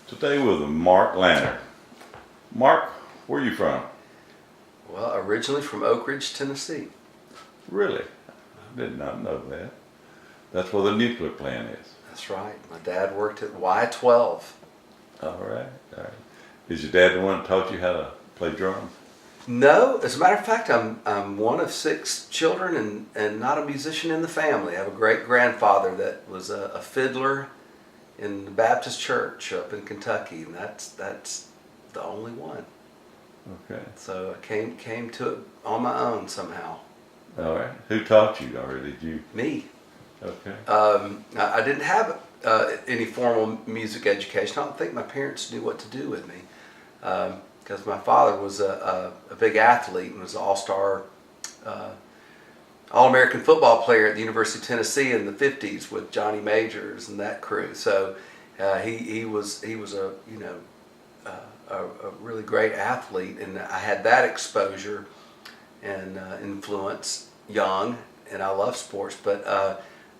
Today with Mark Lanter. Mark, where are you from? Well, originally from Oak Ridge, Tennessee. Really? I did not know that. That's where the nuclear plant is. That's right. My dad worked at Y12. All right. Is your dad the one that taught you how to play drums? No, as a matter of fact, I'm one of 6 children and not a musician in the family. I have a great grandfather that was a fiddler in the Baptist church up in Kentucky, and that's the only one. Okay. So I came to it on my own somehow. All right. Who taught you, or did you? Me. Okay. I didn't have any formal music education. I don't think my parents knew what to do with me, because my father was a big athlete and was an all-star, All-American football player at the University of Tennessee in the 50s with Johnny Majors and that crew. So he was a really great athlete, and I had that exposure and influence young, and I love sports, but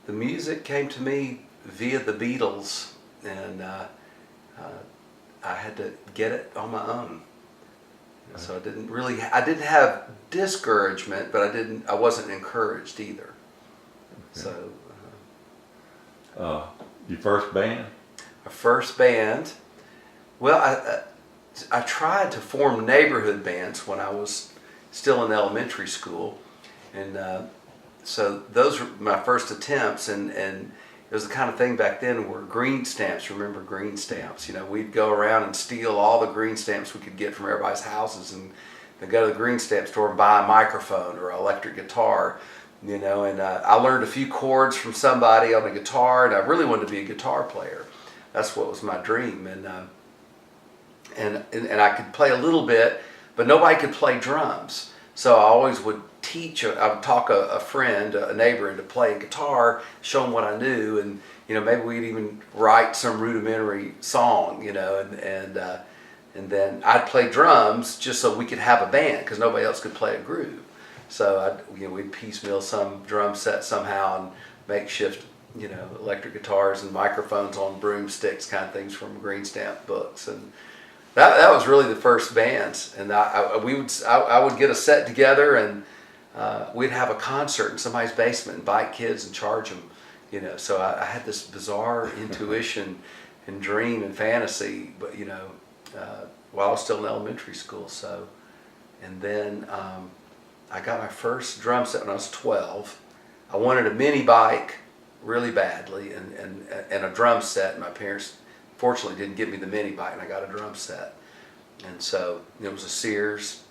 the music came to me via the Beatles, and I had to get it on my own. So I didn't have discouragement, but I wasn't encouraged either. Okay. So Your first band? our first band, well, I tried to form neighborhood bands when I was still in elementary school, and so those were my first attempts, and it was the kind of thing back then where green stamps, remember green stamps? We'd go around and steal all the green stamps we could get from everybody's houses and go to the green stamp store and buy a microphone or an electric guitar, and I learned a few chords from somebody on a guitar, and I really wanted to be a guitar player. That's what was my dream, and I could play a little bit, but nobody could play drums. So I always would I would talk a friend, a neighbor, into playing guitar, show them what I knew, and maybe we'd even write some rudimentary song, and then I'd play drums just so we could have a band because nobody else could play a groove. So we'd piecemeal some drum set somehow and makeshift, electric guitars and microphones on broomsticks, kind of things from green stamp books, and that was really the first bands. And I would get a set together, and we'd have a concert in somebody's basement, invite kids and charge them, So I had this bizarre intuition and dream and fantasy, but while I was still in elementary school. So, and then I got my first drum set when I was 12. I wanted a mini bike really badly, and a drum set. And my parents fortunately didn't give me the mini bike, and I got a drum set. And so it was a Sears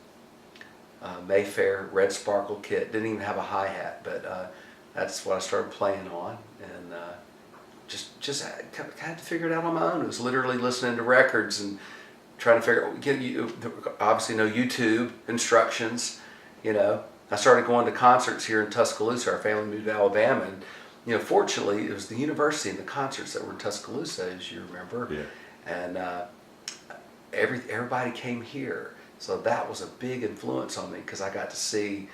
Mayfair red sparkle kit. Didn't even have a hi-hat, but that's what I started playing on, and just had to figure it out on my own. It was literally listening to records and trying to figure out, obviously no YouTube instructions. I started going to concerts here in Tuscaloosa. Our family moved to Alabama, and fortunately it was the university and the concerts that were in Tuscaloosa, as you remember. Yeah. And everybody came here. So that was a big influence on me because I got to see,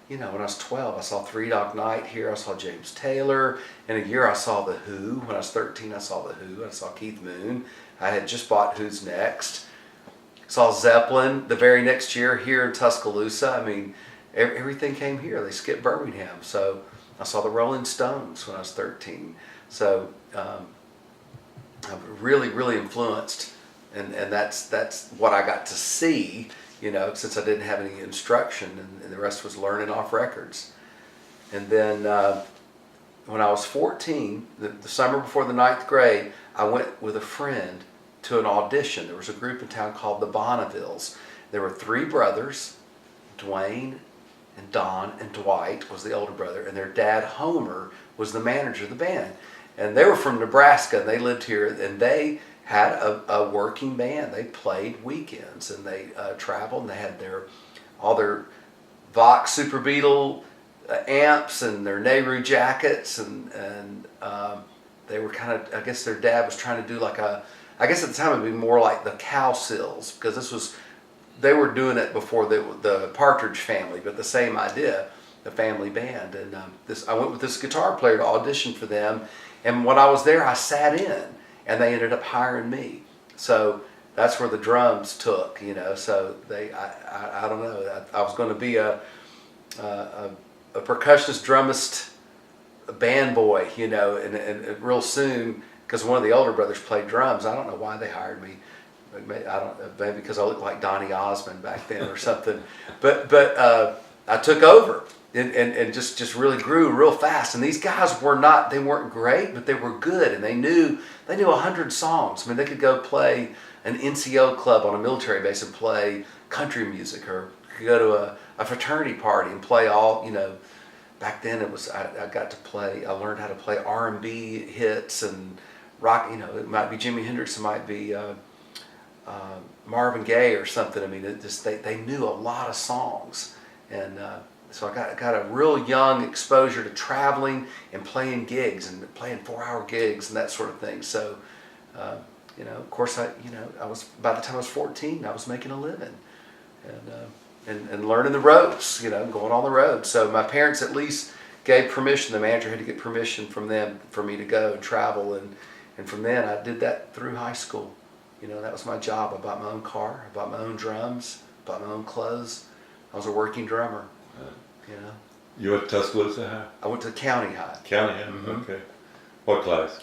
when I was 12, I saw Three Dog Night here, I saw James Taylor. In a year I saw The Who. When I was 13 I saw The Who, I saw Keith Moon. I had just bought Who's Next. Saw Zeppelin the very next year here in Tuscaloosa. I mean, everything came here. They skipped Birmingham. So I saw the Rolling Stones when I was 13. So I'm really, really influenced. And that's what I got to see, since I didn't have any instruction, and the rest was learning off records. And then when I was 14, the summer before the 9th grade, I went with a friend to an audition. There was a group in town called the Bonnevilles. There were 3 brothers, Dwayne and Don and Dwight was the older brother, and their dad, Homer, was the manager of the band. And they were from Nebraska, and they lived here, and they had a working band. They played weekends, and they traveled, and they had all their Vox Super Beetle amps and their Nehru jackets, and they were kind of, I guess their dad was trying to do I guess at the time it would be more like the Cowsills, because they were doing it before the Partridge Family, but the same idea, the family band. And I went with this guitar player to audition for them, and when I was there I sat in, and they ended up hiring me. So that's where the drums took, you know. So I don't know. I was going to be a percussionist, drummist, a band boy, you know, and real soon, because one of the older brothers played drums. I don't know why they hired me. I don't, maybe because I looked like Donny Osmond back then or something. But I took over and just really grew real fast. And these guys weren't great, but they were good, and they knew 100 songs. I mean, they could go play an NCO club on a military base and play country music, or could go to a fraternity party and play all, you know. Back then it was I got to play. I learned how to play R&B hits and rock. You know, it might be Jimi Hendrix, it might be Marvin Gaye or something. I mean, they knew a lot of songs, and so I got a real young exposure to traveling and playing gigs and playing 4-hour gigs and that sort of thing. So, you know, of course, I was, by the time I was 14, I was making a living, and learning the ropes, you know, going on the road. So my parents at least gave permission. The manager had to get permission from them for me to go and travel, and from then I did that through high school. You know, that was my job. I bought my own car, I bought my own drums, bought my own clothes. I was a working drummer, you know. You went to Tuscaloosa High? I went to County High. County High, okay. What class?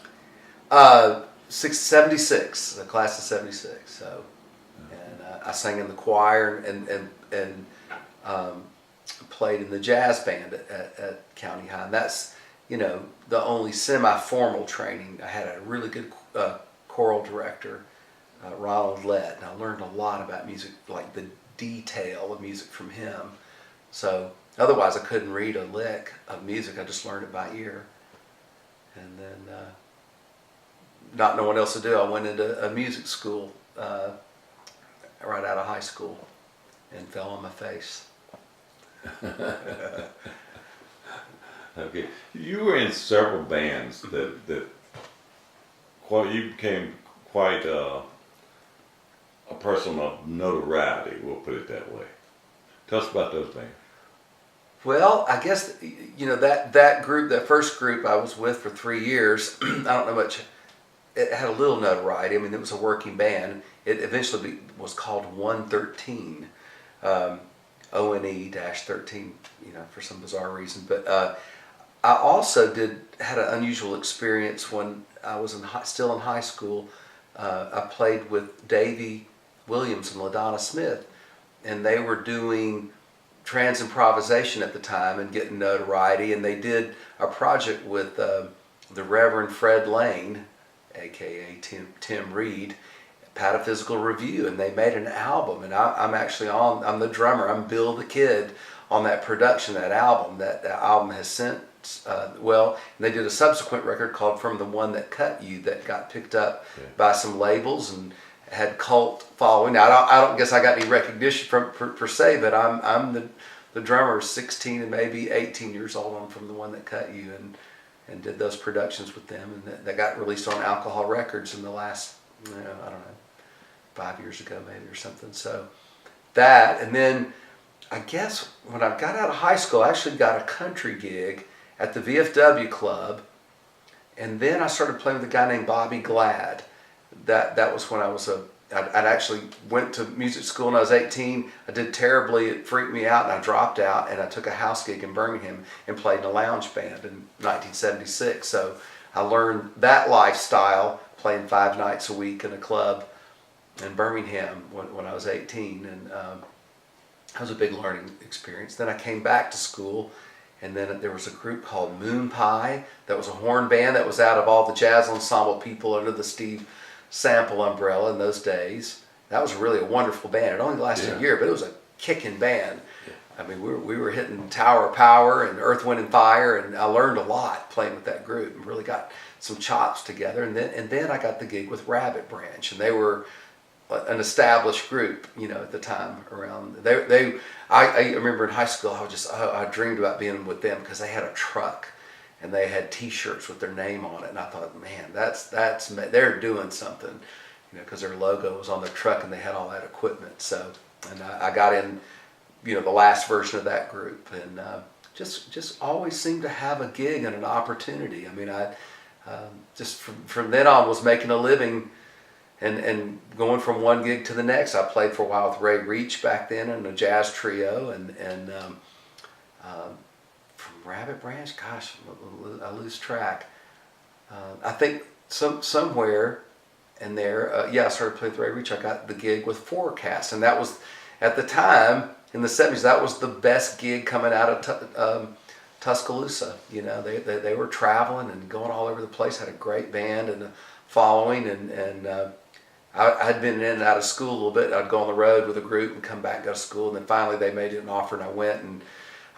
76, the class of 76. So, and I sang in the choir and played in the jazz band at County High. And that's, you know, the only semi-formal training. I had a really good choral director, Ronald Lett, and I learned a lot about music, like the detail of music from him. So otherwise I couldn't read a lick of music. I just learned it by ear. And then not knowing what else to do, I went into a music school right out of high school and fell on my face. Okay, you were in several bands that you became quite a person of notoriety, we'll put it that way. Tell us about those bands. Well, I guess, you know, that group, that first group I was with for 3 years, I don't know much. It had a little notoriety. I mean, it was a working band. It eventually was called 113, ONE-13, you know, for some bizarre reason. But I also had an unusual experience when I was still in high school. I played with Davy Williams and LaDonna Smith, and they were doing trans improvisation at the time and getting notoriety. And they did a project with the Reverend Fred Lane, aka Tim Reed, Pataphysical Review, and they made an album. And I'm the drummer. I'm Bill the Kid on that production, that album. That album has since, and they did a subsequent record called From the One That Cut You that got picked up by some labels and had cult following. Now, I don't guess I got any recognition per se, but I'm the drummer, 16 and maybe 18 years old on From the One That Cut You, and did those productions with them, and that got released on Alcohol Records in the last, I don't know, 5 years ago maybe or something. So that, and then I guess when I got out of high school, I actually got a country gig at the VFW Club, and then I started playing with a guy named Bobby Glad. That was when I'd actually went to music school when I was 18. I did terribly, it freaked me out, and I dropped out, and I took a house gig in Birmingham and played in a lounge band in 1976. So I learned that lifestyle, playing 5 nights a week in a club in Birmingham when I was 18, and that was a big learning experience. Then I came back to school, and then there was a group called Moon Pie that was a horn band that was out of all the jazz ensemble people under the Steve Sample umbrella in those days. That was really a wonderful band. It only lasted a year, but it was a kicking band. I mean, we were hitting Tower of Power and Earth, Wind, and Fire, and I learned a lot playing with that group and really got some chops together. And then I got the gig with Rabbit Branch, and they were an established group, you know, at the time around. I remember in high school, I dreamed about being with them because they had a truck. And they had T-shirts with their name on it, and I thought, man, they're doing something, you know, because their logo was on their truck, and they had all that equipment. So, and I got in, you know, the last version of that group, and just always seemed to have a gig and an opportunity. I mean, I just from then on was making a living and going from one gig to the next. I played for a while with Ray Reach back then in a jazz trio, and from Rabbit Branch, gosh, I lose track. I think somewhere in there, I started playing with Ray Reach. I got the gig with Forecast, and that was, at the time, in the 70s, that was the best gig coming out of Tuscaloosa. You know, they were traveling and going all over the place, had a great band and a following, and I'd been in and out of school a little bit. I'd go on the road with a group and come back and go to school, and then finally they made it an offer, and I went, and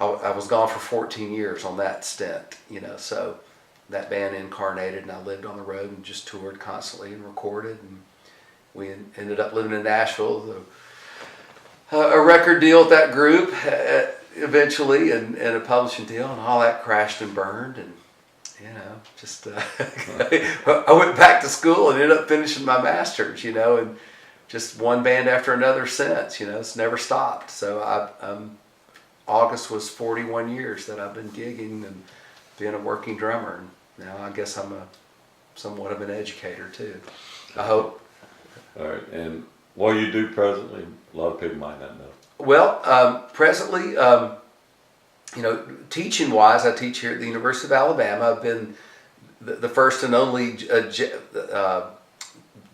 I was gone for 14 years on that stint, you know, so that band incarnated, and I lived on the road and just toured constantly and recorded, and we ended up living in Nashville. A record deal with that group eventually, and a publishing deal, and all that crashed and burned, and you know, just I went back to school and ended up finishing my master's, you know, and just one band after another since, you know, it's never stopped. So August was 41 years that I've been gigging and being a working drummer, and now I guess I'm somewhat of an educator too, I hope. All right, and what you do presently, a lot of people might not know. Well, presently, you know, teaching-wise, I teach here at the University of Alabama. I've been the first and only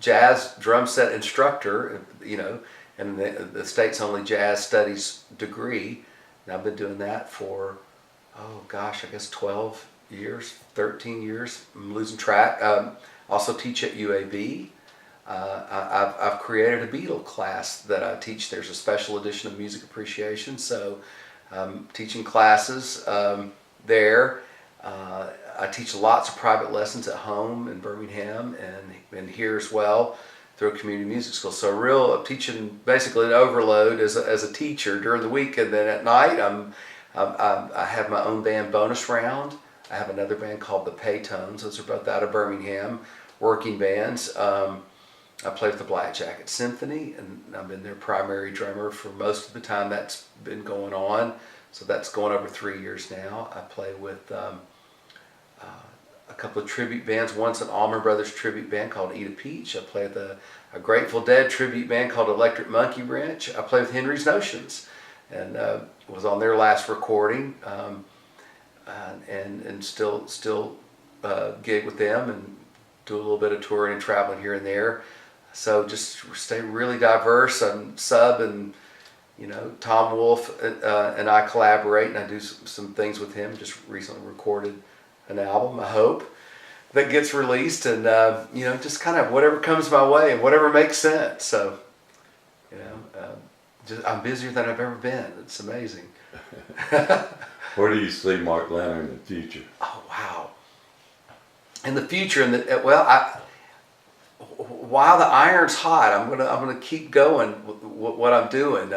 jazz drum set instructor, you know, and the state's only jazz studies degree. And I've been doing that for, oh gosh, I guess 12 years, 13 years. I'm losing track. Also teach at UAB. I've created a Beatle class that I teach. There's a special edition of music appreciation, so teaching classes there. I teach lots of private lessons at home in Birmingham and here as well through a community music school. So I'm teaching basically an overload as a teacher during the week, and then at night I have my own band, Bonus Round. I have another band called the Paytones. Those are both out of Birmingham, working bands. I play with the Black Jacket Symphony, and I've been their primary drummer for most of the time that's been going on. So that's going over 3 years now. I play with a couple of tribute bands. One's an Allman Brothers tribute band called Eat a Peach. I play with a Grateful Dead tribute band called Electric Monkey Wrench. I play with Henry's Notions, and was on their last recording, and still gig with them and do a little bit of touring and traveling here and there. So just stay really diverse. I'm sub, and you know, Tom Wolfe and I collaborate, and I do some things with him. Just recently recorded an album, I hope, that gets released, and you know, just kind of whatever comes my way and whatever makes sense. So, you know, I'm busier than I've ever been. It's amazing. Where do you see Mark Lanter in the future? Oh wow! In the future, while the iron's hot, I'm gonna keep going with what I'm doing.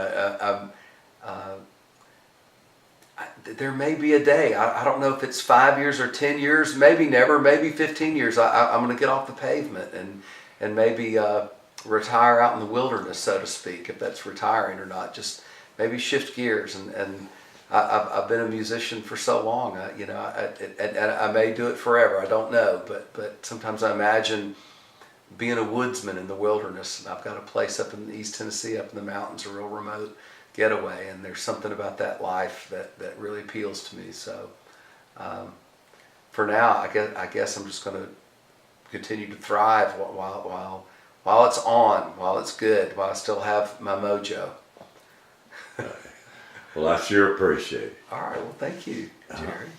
There may be a day. I don't know if it's 5 years or 10 years, maybe never, maybe 15 years. I'm gonna get off the pavement and maybe retire out in the wilderness, so to speak, if that's retiring or not. Just maybe shift gears. And I've been a musician for so long. You know, I may do it forever. I don't know, but sometimes I imagine being a woodsman in the wilderness. I've got a place up in East Tennessee, up in the mountains, a real remote getaway, and there's something about that life that really appeals to me. So for now, I guess I'm just going to continue to thrive while it's on, while it's good, while I still have my mojo. Well, I sure appreciate it. All right, well, thank you, Jerry.